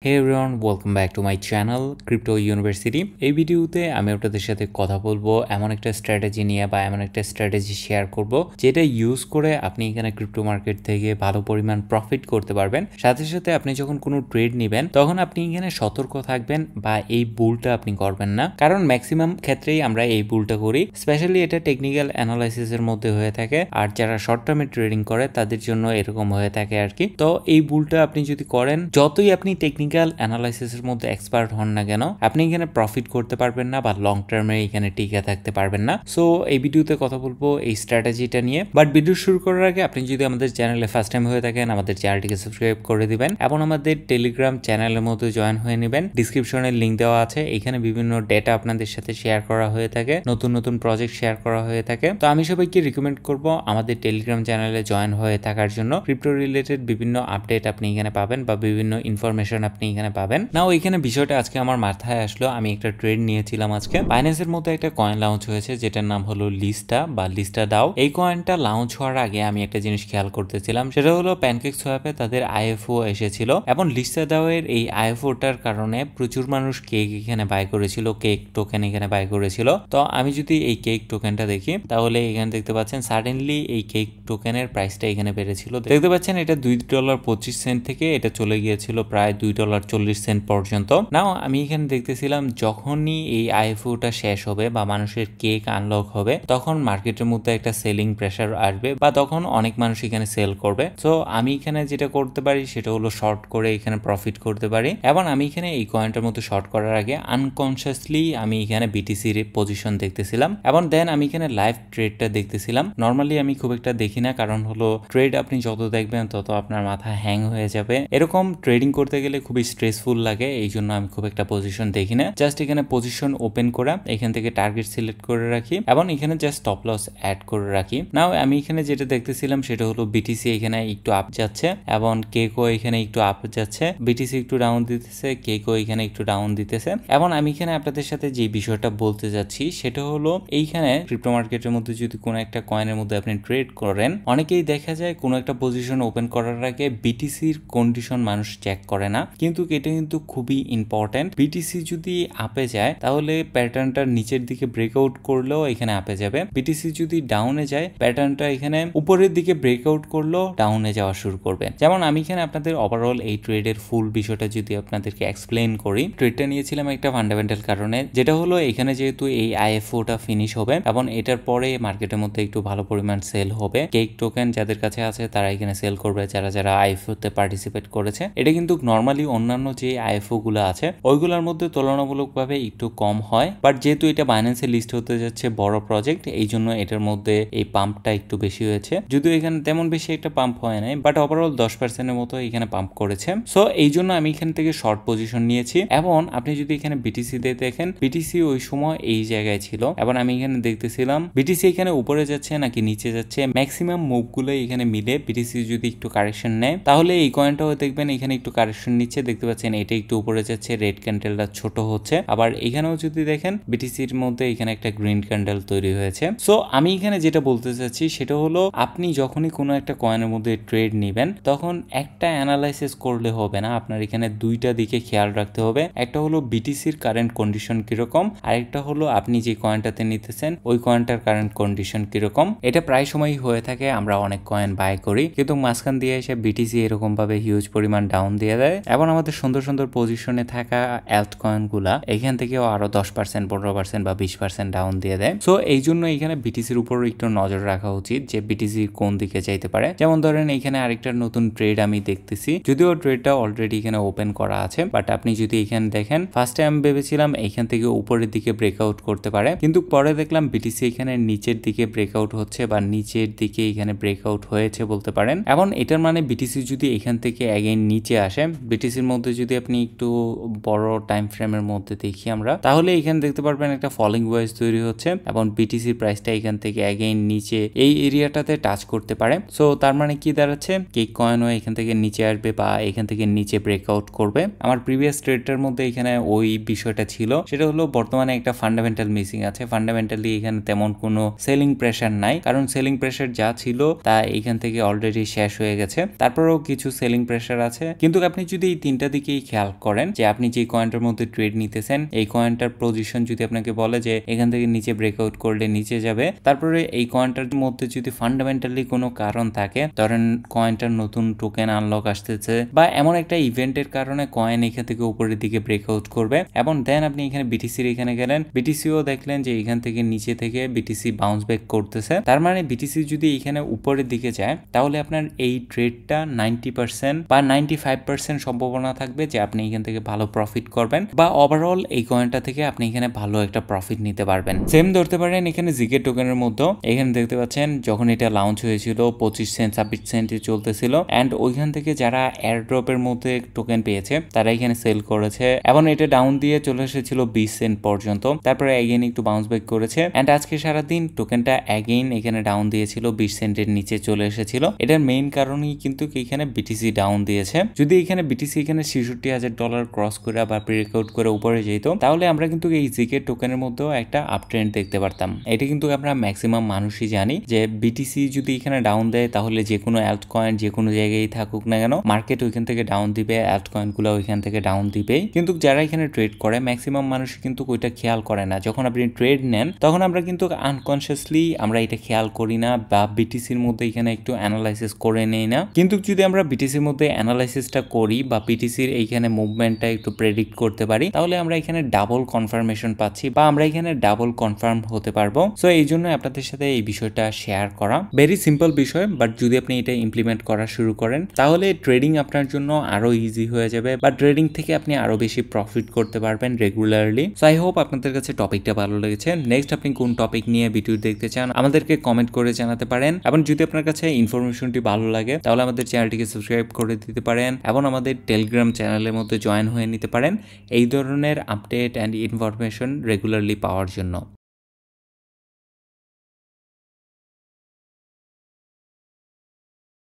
Hey everyone, welcome back to my channel Crypto University। এই ভিডিওতে আমি আপনাদের সাথে কথা বলবো এমন একটা স্ট্র্যাটেজি নিয়ে বা এমন একটা স্ট্র্যাটেজি শেয়ার করব যেটা ইউজ করে আপনি এখানে ক্রিপ্টো মার্কেট থেকে ভালো পরিমাণ প্রফিট করতে পারবেন। সাথে সাথে আপনি যখন কোনো ট্রেড নেবেন তখন আপনি এখানে সতর্ক থাকবেন বা এই ভুলটা আপনি করবেন না, কারণ ম্যাক্সিমাম ক্ষেত্রেই আমরা এই ভুলটা করি। স্পেশালি এটা টেকনিক্যাল অ্যানালাইসিসের মধ্যে হয়ে থাকে, আর যারা শর্ট টার্মে ট্রেডিং করে তাদের জন্য এরকম হয়ে থাকে আর কি। তো এই ভুলটা আপনি যদি করেন, যতই আপনি টেকনিক্যাল অ্যানালাইসিসের মধ্যে এক্সপার্ট হন না কেন, আপনি এখানে প্রফিট করতে পারবেন না বা লং টার্মে এখানে টিকে থাকতে পারবেন না। সো এই ভিডিওতে কথা বলবো এই স্ট্র্যাটেজিটা নিয়ে। বাট ভিডিও শুরু করার আগে আপনি যদি আমাদের চ্যানেলে ফার্স্ট টাইম হয়ে থাকেন, আমাদের চ্যানেলটিকে সাবস্ক্রাইব করে দিবেন এবং আমাদের টেলিগ্রাম চ্যানেলের মধ্যে জয়েন হয়ে নেবেন। ডিসক্রিপশনে লিঙ্ক দেওয়া আছে, এখানে বিভিন্ন ডেটা আপনাদের সাথে শেয়ার করা হয়ে থাকে, নতুন নতুন প্রজেক্ট শেয়ার করা হয়ে থাকে। তো আমি সবাইকে রিকমেন্ড করব আমাদের টেলিগ্রাম চ্যানেলে জয়েন হয়ে থাকার জন্য। ক্রিপ্টো রিলেটেড বিভিন্ন আপডেট আপনি এখানে পাবেন বা বিভিন্ন ইনফরমেশন আপনি এখানে পাবেন। নাও এখানে বিষয়টা আজকে আমার মাথায় আসলো, আমি একটা ট্রেড নিয়েছিলাম আজকে। বাইন্যান্সের মধ্যে একটা কয়েন লঞ্চ হয়েছে যেটার নাম হলো লিস্টা বা লিস্টা দাও। এই কয়েনটা লঞ্চ হওয়ার আগে আমি একটা জিনিস খেয়াল করতেছিলাম, সেটা হলো প্যানকেক সোয়াপে তাদের আইএফও এসেছিল এবং লিস্টা দাও এর এই আইএফওটার কারণে প্রচুর মানুষ কেক এখানে বাই করেছিল, কেক টোকেন এখানে বাই করেছিল। তো আমি যদি এই কেক টোকেনটা দেখি তাহলে এখানে দেখতে পাচ্ছেন সাডেনলি এই কেক টোকেনের প্রাইসটা এখানে বেড়েছিল। দেখতে পাচ্ছেন এটা $2.25 থেকে এটা চলে গিয়েছিল প্রায় $2.40 পর্যন্ত। নাও আমি এখানে দেখতেছিলাম যখনই এই আইএফওটা শেষ হবে বা মানুষের কেক আনলক হবে, তখন মার্কেটের মধ্যে একটা সেলিং প্রেসার আসবে বা তখন অনেক মানুষ এখানে সেল করবে। সো আমি এখানে যেটা করতে পারি সেটা হলো শর্ট করে এখানে প্রফিট করতে পারি। এবং আমি এখানে এই কয়েনটার মধ্যে শর্ট করার আগে আনকনসিয়াসলি আমি এখানে বিটিসির পজিশন দেখতেছিলাম এবং দেন আমি এখানে লাইভ ট্রেডটা দেখতেছিলাম। নর্মালি আমি খুব একটা দেখি না, কারণ হলো ট্রেড আপনি যত দেখবেন তত আপনার মাথা হ্যাং হয়ে যাবে। এরকম ট্রেডিং করতে গেলে খুবই স্ট্রেসফুল লাগে, এই জন্য আমি খুব একটা পজিশন দেখি না। জাস্ট এখানে পজিশন ওপেন করা, এখান থেকে টার্গেট সিলেক্ট করে রাখি এবং এখানে জাস্ট স্টপ লস অ্যাড করে রাখি। নাও আমি এখানে যেটা দেখতেছিলাম সেটা হলো বিটিসি এখানে একটু আপ যাচ্ছে এবং কেকও এখানে একটু আপ যাচ্ছে, বিটিসি একটু ডাউন দিতেছে, কেকও এখানে একটু ডাউন দিতেছে। এবং আমি এখানে আপনাদের সাথে যে বিষয়টা বলতে যাচ্ছি সেটা হলো এইখানে ক্রিপ্টো মার্কেটের মধ্যে যদি কোনো একটা কয়েনের মধ্যে আপনি ট্রেড করেন, অনেকেই দেখা যায় কোনো একটা পজিশন ওপেন করার আগে বিটিসির কন্ডিশন মানুষ চেক করে না, কিন্তু এটা কিন্তু খুবই ইম্পর্টেন্ট। বিটিসি যদি আপে যায় তাহলে প্যাটার্নটা নিচের দিকে ব্রেকআউট করলেও এখানে আপে যাবে, বিটিসি যদি ডাউনে যায় প্যাটার্নটা এখানে উপরের দিকে ব্রেকআউট করলেও ডাউনে যাওয়া শুরু করবে। যেমন আমি এখানে আপনাদের ওভারঅল এই ট্রেডের ফুল বিষয়টা যদি আপনাদেরকে এক্সপ্লেইন করি, ট্রেডটা নিয়েছিলাম একটা ফান্ডামেন্টাল কারণে, যেটা হলো এখানে যেহেতু এই আইএফওটা ফিনিশ হবে এবং এটার পরে মার্কেটের মধ্যে একটু ভালো পরিমাণ সেল হবে। কেক টোকেন যাদের কাছে আছে তারা এখানে সেল করবে, যারা যারা আইএফওতে পার্টিসিপেট করেছে। এটা কিন্তু নর্মালি অন্যান্য যে আইএফও গুলো আছে ওইগুলোর মধ্যে তুলনামূলকভাবে একটু কম হয়, বাট যেহেতু এটা বাইন্যান্সে লিস্ট হতে যাচ্ছে বড় প্রজেক্ট, এই জন্য এটার মধ্যে এই পাম্পটা একটু বেশি হয়েছে। যদিও এখানে তেমন বেশি একটা পাম্প হয় নাই, বাট ওভারঅল 10% মতো এখানে পাম্প করেছে। সো এই জন্য আমি এখান থেকে শর্ট পজিশন নিয়েছি। এবং আপনি যদি এখানে বিটিসি দিয়ে দেখেন, বিটিসি ওই সময় এই জায়গায় ছিল এবং আমি এখানে দেখতেছিলাম বিটিসি এখানে উপরে যাচ্ছে নাকি নিচে যাচ্ছে। ম্যাক্সিমাম মুভগুলো এখানে মিলে বিটিসি যদি একটু কারেকশন নেয় তাহলে এই কয়েনটাও দেখবেন এখানে একটু কারেকশন নিচ্ছে। দেখতে পাচ্ছেন এটা একটু উপরে যাচ্ছে, রেড ক্যান্ডেলটা ছোট হচ্ছে। আবার এখানেও যদি দেখেন বিটিসির মধ্যে এখানে একটা গ্রিন ক্যান্ডেল তৈরি হয়েছে। সো আমি এখানে যেটা বলতে চাচ্ছি সেটা হলো আপনি যখনই কোনো একটা কয়েনের মধ্যে ট্রেড নেবেন তখন একটা অ্যানালাইসিস করলে হবে না, আপনার এখানে দুইটা দিকে খেয়াল রাখতে হবে। একটা হলো বিটিসির কারেন্ট কন্ডিশন কিরকম, আরেকটা হলো আপনি যে কয়েনটাতে নিতেছেন ওই কয়েনটার কারেন্ট কন্ডিশন কিরকম। এটা প্রায় সময়ই হয়ে থাকে, আমরা অনেক কয়েন বাই করি কিন্তু মাঝখান দিয়ে এসে বিটিসি এরকম ভাবে হিউজ পরিমাণ ডাউন দিয়ে দেয় এবং আমাদের সুন্দর সুন্দর পজিশনে থাকা অ্যাল্ট কয়েন গুলা এখান থেকেও আরো 10%, 15% বা 20% ডাউন দিয়ে দেয়। সো এই জন্য এখানে বিটিসির উপর একটু নজর রাখা উচিত যে বিটিসি কোন দিকে যাইতে পারে। যেমন ধরেন এখানে আরেকটা নতুন ট্রেড আমি দেখতেছি, যদিও ট্রেডটা অলরেডি এখানে ওপেন করা আছে, বাট আপনি যদি এখানে দেখেন ফার্স্টে আমি ভেবেছিলাম এইখান থেকে উপরের দিকে ব্রেকআউট করতে পারে, কিন্তু পরে দেখলাম বিটিসি এখানে নিচের দিকে ব্রেকআউট হচ্ছে বা নিচের দিকে এখানে ব্রেকআউট হয়েছে বলতে পারেন। এবং এটার মানে বিটিসি যদি এখান থেকে অ্যাগেইন নিচে আসে, বিটিসির মধ্যে যদি আপনি একটু বড় টাইম ফ্রেমের মধ্যে দেখি আমরা, তাহলে এখানে দেখতে পারবেন একটা ফলিং ওয়েজ তৈরি হচ্ছে এবং বিটিসির প্রাইসটা এখান থেকে অ্যাগেইন নিচে এই এরিয়াটাতে টাচ করতে পারে। সো তার মানে কি দাঁড়াচ্ছে, কেক কয়েনও এখান থেকে নিচে আসবে বা এখান থেকে নিচে ব্রেকআউট করবে। আমার প্রিভিয়াস ট্রেডটার মধ্যে এখানে ওই বিষয়টা ছিল, সেটা হলো বর্তমানে একটা ফান্ডামেন্টাল মিসিং আছে। ফান্ডামেন্টালি এখানে তেমন কোনো সেলিং প্রেসার নাই, কারণ সেলিং প্রেসার যা ছিল তা এখান থেকে অলরেডি শেষ হয়ে গেছে। তারপরেও কিছু সেলিং প্রেসার আছে, কিন্তু আপনি যদি এই তিনটা দিকেই খেয়াল করেন যে আপনি যে কয়েনটার মধ্যে ট্রেড নিতেছেন এই কয়েনটার পজিশন যদি আপনাকে বলে যে এখান থেকে নিচে ব্রেকআউট করলে নিচে যাবে, তারপরে এই কয়েনটার মধ্যে যদি ফান্ডামেন্টালি কোনো কারণ থাকে, ধরেন কয়েনটার নতুন টোকেন আনলক আসতেছে বা এমন একটা ইভেন্টের কারণে কয়েন এখান থেকে উপরের দিকে ব্রেকআউট করবে, এবং দেন আপনি এখানে বিটিসির এখানে গেলেন, বিটিসিও দেখলেন যে এখান থেকে নিচে থেকে বিটিসি বাউন্স ব্যাক করতেছে, তার মানে বিটিসি যদি এখানে উপরের দিকে যায় তাহলে আপনার এই ট্রেডটা 90% বা 95% সম্ভাবনা থাকবে যে আপনি এখান থেকে ভালো প্রফিট করবেন বা ওভারঅল এই কয়েনটা থেকে আপনি এখানে ভালো একটা প্রফিট নিতে পারবেন। সেম ধরতে পারেন এখানে জিকে টোকেনের মধ্যে, এখানে দেখতে পাচ্ছেন যখন এটা লঞ্চ হয়েছিল 25 সেন্ট 26 সেন্টে চলতেছিল, এন্ড ওইখান থেকে যারা এয়ারড্রপের মধ্যে টোকেন পেয়েছে তারা এখানে সেল করেছে এবং এটা ডাউন দিয়ে চলে এসেছিল 20 সেন্ট পর্যন্ত, তারপরে এগেইন একটু বাউন্স ব্যাক করেছে, এন্ড আজকে সারাদিন টোকেনটা এগেইন এখানে ডাউন দিয়েছিল 20 সেন্টের নিচে চলে এসেছিল। এটার মেইন কারণই কিন্তু এখানে বিটিসি ডাউন দিয়েছে। যদি এখানে বিটিসি এখানে $66,000 ক্রস করে বা ব্রেকআউট করে উপরে যেত তাহলে আমরা কিন্তু এই জিকে টোকেনের মধ্যেও একটা আপ ট্রেন্ড দেখতে পারতাম। এটা কিন্তু আমরা ম্যাক্সিমাম মানুষই জানি যে বিটিসি যদি এখানে ডাউন দেয় তাহলে যে কোনো অ্যাল্ট কয়েন যে কোনো জায়গায় থাকুক না কেন মার্কেট ওইখান থেকে ডাউন দিবে, অ্যাল্ট কয়েন গুলো ওইখান থেকে ডাউন দিবেই। কিন্তু যারা এখানে ট্রেড করে ম্যাক্সিমাম মানুষ কিন্তু ওইটা খেয়াল করে না। যখন আপনি ট্রেড নেন তখন আমরা কিন্তু আনকনসিয়াসলি আমরা এটা খেয়াল করি না বা বিটিসির মধ্যে এখানে একটু অ্যানালাইসিস করে নেই না। কিন্তু যদি আমরা বিটিসির মধ্যে অ্যানালাইসিসটা করি বা বিটিসির এইখানে মুভমেন্টটা একটু প্রেডিক্ট করতে পারি তাহলে আমরা এখানে ডাবল কনফার্মেশন পাচ্ছি বা আমরা এখানে ডাবল কনফার্ম হতে পারবো। সো এই জন্য আপনাদের সাথে এই বিষয়টা শেয়ার করা। ভেরি সিম্পল বিষয়, বাট যদি আপনি এটা ইমপ্লিমেন্ট করা শুরু করেন তাহলে ট্রেডিং আপনার জন্য আরো ইজি হয়ে যাবে বা ট্রেডিং থেকে আপনি আরো বেশি প্রফিট করতে পারবেন রেগুলারলি। সো আই হোপ আপনাদের কাছে টপিকটা ভালো লেগেছে। নেক্সট আপনি কোন টপিক নিয়ে ভিডিও দেখতে চান আমাদেরকে কমেন্ট করে জানাতে পারেন, এবং যদি আপনার কাছে ইনফরমেশনটি ভালো লাগে তাহলে আমাদের চ্যানেলটিকে সাবস্ক্রাইব করে দিতে পারেন এবং আমাদের টেলিগ্রাম চ্যানেলের মধ্যে জয়েন হয়ে নিতে পারেন এই ধরনের আপডেট অ্যান্ড ইনফরমেশন রেগুলারলি পাওয়ার জন্য।